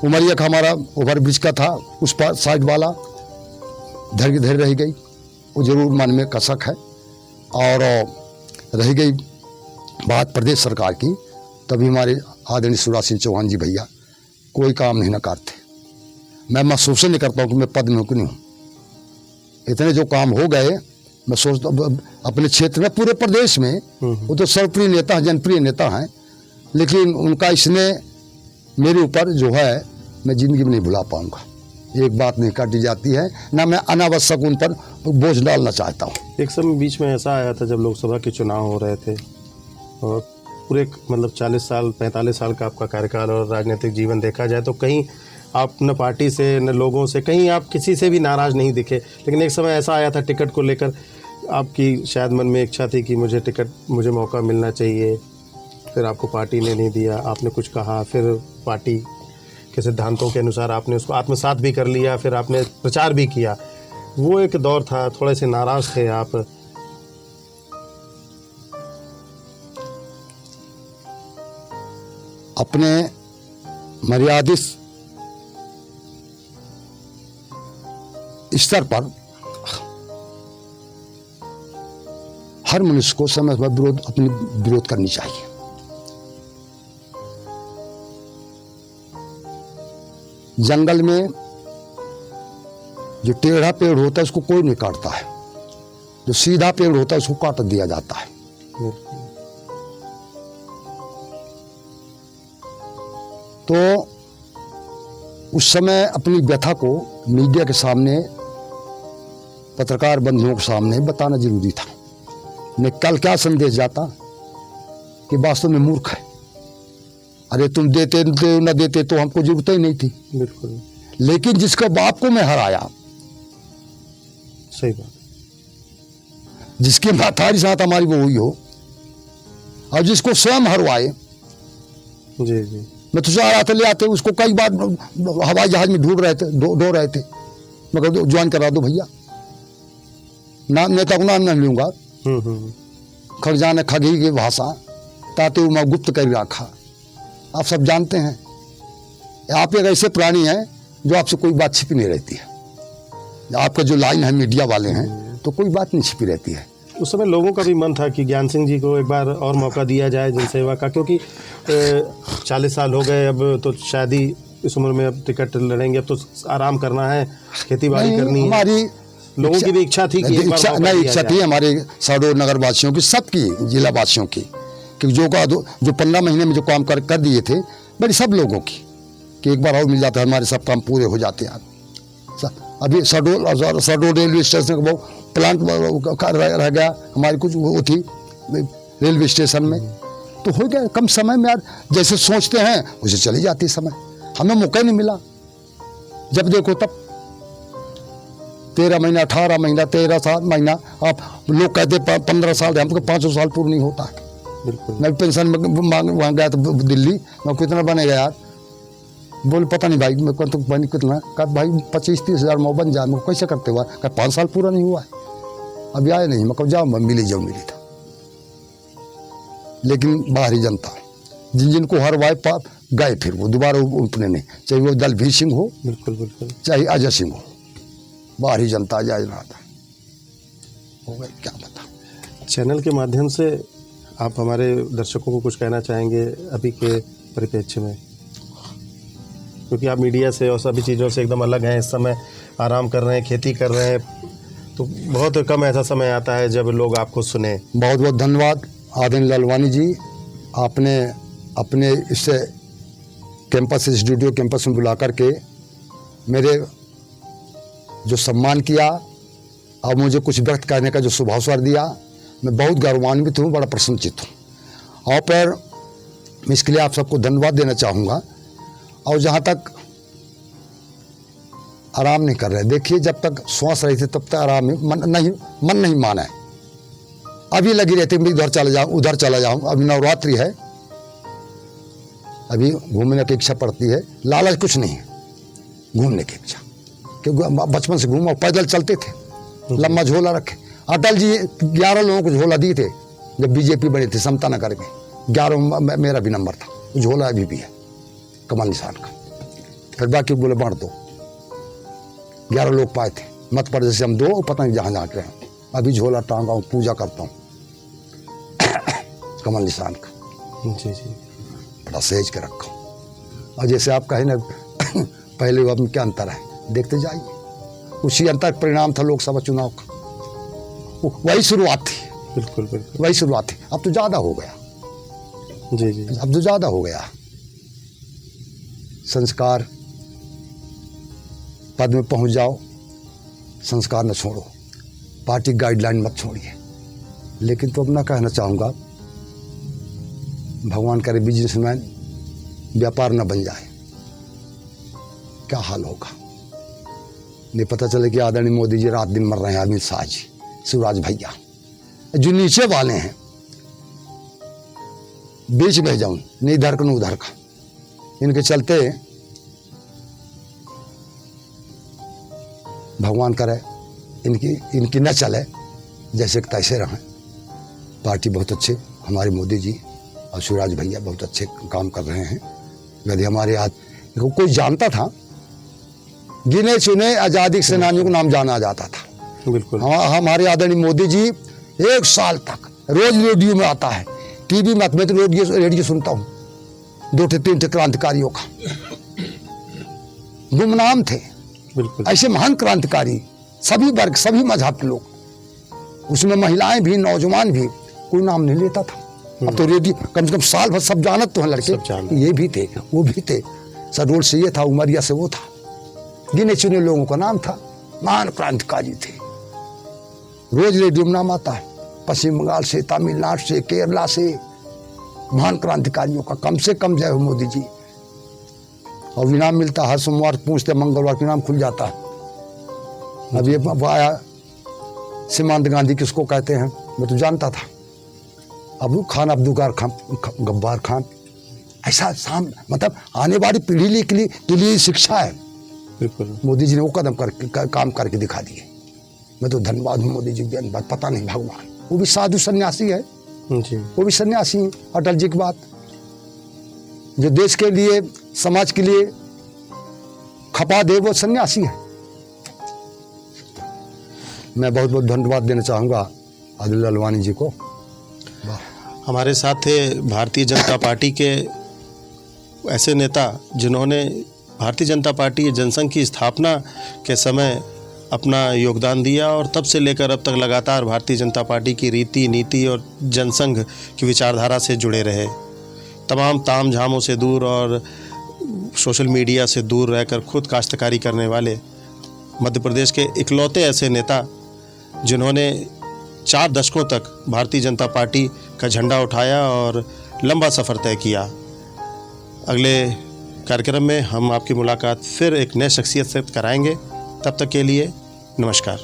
उमरिया का हमारा ओवर ब्रिज का था, उस पर साइड वाला धैर्य रह गई, वो जरूर मन में कसक है। और रह गई बात प्रदेश सरकार की, तभी हमारे आदरणीय शिवराज सिंह चौहान जी भैया कोई काम नहीं नकारते। मैं महसूस नहीं करता हूँ कि मैं पद में हूँ कि नहीं हूँ। इतने जो काम हो गए, मैं सोचता अपने क्षेत्र में, पूरे प्रदेश में, वो तो सर्वप्रिय नेता हैं, जनप्रिय नेता हैं, लेकिन उनका इसने मेरे ऊपर जो है मैं जिंदगी में नहीं भुला पाऊंगा। एक बात नहीं काटी जाती है, ना मैं अनावश्यक उन पर बोझ डालना चाहता हूँ। एक समय बीच में ऐसा आया था जब लोकसभा के चुनाव हो रहे थे और पूरे मतलब 40 साल 45 साल का आपका कार्यकाल और राजनीतिक जीवन देखा जाए तो कहीं आप न पार्टी से न लोगों से, कहीं आप किसी से भी नाराज़ नहीं दिखे। लेकिन एक समय ऐसा आया था टिकट को लेकर आपकी शायद मन में इच्छा थी कि मुझे मौका मिलना चाहिए, फिर आपको पार्टी ने नहीं दिया, आपने कुछ कहा, फिर पार्टी के सिद्धांतों के अनुसार आपने उसको आत्मसात भी कर लिया, फिर आपने प्रचार भी किया। वो एक दौर था, थोड़े से नाराज़ थे आप। अपने मर्यादित स्तर पर हर मनुष्य को समय पर अपनी विरोध करनी चाहिए। जंगल में जो टेढ़ा पेड़ होता है उसको कोई नहीं काटता है, जो सीधा पेड़ होता है उसको काट दिया जाता है। तो उस समय अपनी व्यथा को मीडिया के सामने, पत्रकार बंधुओं के सामने बताना जरूरी था। नहीं कल क्या संदेश जाता कि वास्तव में मूर्ख है, अरे तुम देते न देते तो हमको जरूरत ही नहीं थी। बिल्कुल। लेकिन जिसका बाप को मैं हराया, सही बात, जिसके मातारी साथ हमारी वो हुई हो, और जिसको स्वयं हरवाए, जी जी, मैं तो चाह रहा था ले आते, उसको कई बार हवाई जहाज में ढूंढ रहे थे, ढो रहे थे, मगर ज्वाइन करा दो भैया, नाम नेता को नाम नहीं लूंगा, खगजान खगी की भाषा ताते मैं गुप्त कर रखा। आप सब जानते हैं, आप एक ऐसे प्राणी हैं जो आपसे कोई बात छिपी नहीं रहती है। आपका जो लाइन है मीडिया वाले हैं, तो कोई बात नहीं छिपी रहती है। उस समय लोगों का भी मन था कि ज्ञान सिंह जी को एक बार और मौका दिया जाए जनसेवा का, क्योंकि 40 साल हो गए, अब तो शायद ही इस उम्र में अब टिकट लड़ेंगे, अब तो आराम करना है, खेती बाड़ी करनी है। हमारी लोगों की भी इच्छा थी कि इच्छा थी हमारे शहडोल नगर वासियों की, सबकी, जिला वासियों की, कि जो 15 महीने में जो काम कर दिए थे, बड़ी सब लोगों की, कि एक बार और मिल जाता है, हमारे सब काम पूरे हो जाते हैं। अभी शहडोल रेलवे स्टेशन का प्लांट रह गया, हमारी कुछ वो थी रेलवे स्टेशन में, तो हो गया कम समय में। यार जैसे सोचते हैं उसे चली जाती समय, हमें मौका नहीं मिला। जब देखो तब 13 महीना 18 महीना 13 महीना, आप लोग कहते 15 साल, हमको 5 साल पूर्ण नहीं होता है। मैं पेंशन वहाँ गया तो दिल्ली, मैं कितना बनेगा यार, बोले पता नहीं भाई, मैं तो बनी कितना, कहा भाई 25-30 हज़ार में बन जाए। मैं कैसे करते हुआ, कहा 5 साल पूरा नहीं हुआ है, अभी आए नहीं। मैं कब जाओ, मिली था। लेकिन बाहरी जनता जिनको हर वाय गए, फिर वो दोबारा उठने नहीं, चाहे वो दलवीर सिंह हो, बिल्कुल, चाहे अजय सिंह हो, बाहरी जनता जाए ना था, हो गए, क्या बता। चैनल के माध्यम से आप हमारे दर्शकों को कुछ कहना चाहेंगे अभी के परिप्रेक्ष्य में, क्योंकि आप मीडिया से और सभी चीज़ों से एकदम अलग हैं, इस समय आराम कर रहे हैं, खेती कर रहे हैं, तो बहुत कम ऐसा समय आता है जब लोग आपको सुने। बहुत बहुत धन्यवाद आदरणीय लालवानी जी, आपने अपने इससे कैंपस स्टूडियो कैंपस में बुला करके मेरे जो सम्मान किया और मुझे कुछ व्यक्त करने का जो शुभावसर दिया, मैं बहुत गौरवान्वित हूँ, बड़ा प्रसन्नचित हूँ। और पर मैं इसके लिए आप सबको धन्यवाद देना चाहूँगा। और जहाँ तक आराम नहीं कर रहे, देखिए जब तक श्वास रही थी तब तक आराम मन नहीं माना है, अभी लगी रहती मैं इधर चला जाऊँ उधर चला जाऊँ। अभी नवरात्रि है, अभी घूमने की इच्छा पड़ती है, लालच कुछ नहीं है, घूमने की इच्छा, क्योंकि बचपन से घूमा, पैदल चलते थे, लंबा झोला रखे। अटल जी 11 लोगों को झोला दिए थे जब बीजेपी बनी थी समता नगर में, 11 मेरा भी नंबर था, झोला अभी भी है कमल निशान का। फिर बाकी बोले बांट दो, 11 लोग पाए थे, मत पर जैसे हम 2 पता नहीं जहाँ के हैं। अभी झोला टांगा हूँ, पूजा करता हूँ। कमल निशान का, जी जी। बड़ा सहेज के रखा हूँ। और जैसे आप कहें ना पहले अब में क्या अंतर है, देखते जाइए, उसी अंतर परिणाम था लोकसभा चुनाव का, वही शुरुआत थी, बिल्कुल बिल्कुल। वही शुरुआत थी। अब तो ज़्यादा हो गया, जी जी। अब तो ज़्यादा हो गया। संस्कार, पद में पहुंच जाओ, संस्कार न छोड़ो, पार्टी गाइडलाइन मत छोड़िए। लेकिन तो अपना कहना चाहूँगा, भगवान करे बिजनेसमैन व्यापार न बन जाए, क्या हाल होगा। नहीं पता चले कि आदरणीय मोदी जी रात दिन मर रहे हैं, अमित शाह जी, शिवराज भैया, जो नीचे वाले हैं बीच में जाऊं, नहीं इधर का न उधर का, इनके चलते भगवान करे इनकी न चले, जैसे कि तैसे रहें। पार्टी बहुत अच्छे, हमारे मोदी जी और शिवराज भैया बहुत अच्छे काम कर रहे हैं। यदि हमारे आज कोई जानता था, गिने चुने आज़ादी सेनानियों को नाम जाना जाता था। बिल्कुल। हमारे आदरणीय मोदी जी 1 साल तक रोज रेडियो में आता है, टीवी में, मैं तो रेडियो सुनता हूँ, 2-3 क्रांतिकारियों का गुमनाम थे। बिल्कुल। ऐसे महान क्रांतिकारी, सभी वर्ग, सभी मजहब के लोग, उसमें महिलाएं भी, नौजवान भी, कोई नाम नहीं लेता था। अब तो रेडियो कम से कम साल भर सब जानत तो हैं लड़के, ये भी थे, वो भी थे, सरोल से ये था, उमरिया से वो था, गिने चुने लोगों का नाम था, महान क्रांतिकारी थे। रोज रेडियो में नाम आता है, पश्चिम बंगाल से, तमिलनाडु से, केरला से, महान क्रांतिकारियों का कम से कम जय हो मोदी जी। और इनाम मिलता, हर सोमवार पूछते, मंगलवार को इनाम खुल जाता है। अब ये आया सीमांत गांधी किसको कहते हैं, मैं तो जानता था, अबू खान, अब्दुलगार खान, गब्बार खान, ऐसा मतलब आने वाली पीढ़ी के लिए शिक्षा है। बिल्कुल। मोदी जी ने वो काम करके दिखा दिए। मैं तो धन्यवाद हूँ मोदी जी, पता नहीं भगवान, वो भी साधु सन्यासी है जी। वो भी सन्यासी हैं। अटल जी की बात, जो देश के लिए, समाज के लिए खपा दे, वो सन्यासी है। मैं बहुत बहुत धन्यवाद देना चाहूँगा आदिल अलवानी जी को। हमारे साथ थे भारतीय जनता पार्टी के ऐसे नेता जिन्होंने भारतीय जनता पार्टी जनसंघ की स्थापना के समय अपना योगदान दिया और तब से लेकर अब तक लगातार भारतीय जनता पार्टी की रीति नीति और जनसंघ की विचारधारा से जुड़े रहे। तमाम ताम झामों से दूर और सोशल मीडिया से दूर रहकर खुद काश्तकारी करने वाले मध्य प्रदेश के इकलौते ऐसे नेता जिन्होंने 4 दशकों तक भारतीय जनता पार्टी का झंडा उठाया और लंबा सफ़र तय किया। अगले कार्यक्रम में हम आपकी मुलाकात फिर एक नए शख्सियत से कराएंगे। तब तक के लिए नमस्कार।